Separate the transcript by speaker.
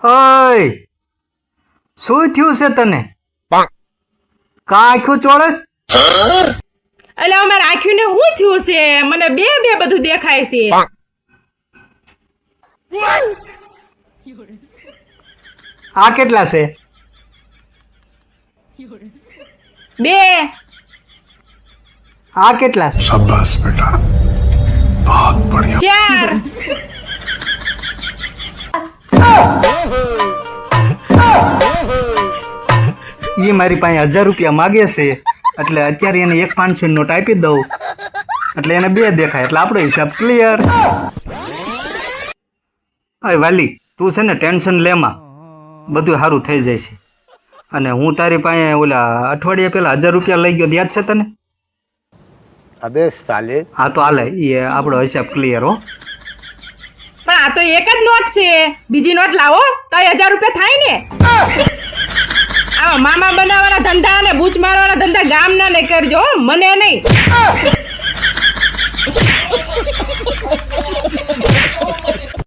Speaker 1: ઓય શું થયું છે તને? કા આંખું ચોળસ?
Speaker 2: એટલે અમારે આંખ્યું ને શું થયું છે? મને બે બે બધું દેખાય છે.
Speaker 1: આ કેટલા છે?
Speaker 2: બે.
Speaker 1: આ કેટલા છે?
Speaker 3: शाबाश बेटा बहुत बढ़िया
Speaker 2: ચાર.
Speaker 1: એ મારી પાસે 1000 રૂપિયા માગે છે એટલે અત્યારે એને 1 500 નોટ આપી દઉં એટલે એને બે દેખાય એટલે આપણો હિસાબ ક્લિયર. અય વાલી તું છે ને ટેન્શન લેમાં, બધું સારું થઈ જાય છે. અને હું તારી પાસે ઓલા અઠવાડિયા પહેલા 1000 રૂપિયા લઈ ગયો, યાદ છે તને?
Speaker 4: अबे साले
Speaker 1: હા તો હાલે, એ આપણો હિસાબ ક્લિયર હો.
Speaker 2: પણ આ તો એક જ નોટ છે, બીજી નોટ લાવો તો 1000 રૂપિયા થાય ને. આવા મામા બનાવવાના ધંધા અને બૂચ મારવાના ધંધા ગામના ને કરજો, મને નહીં.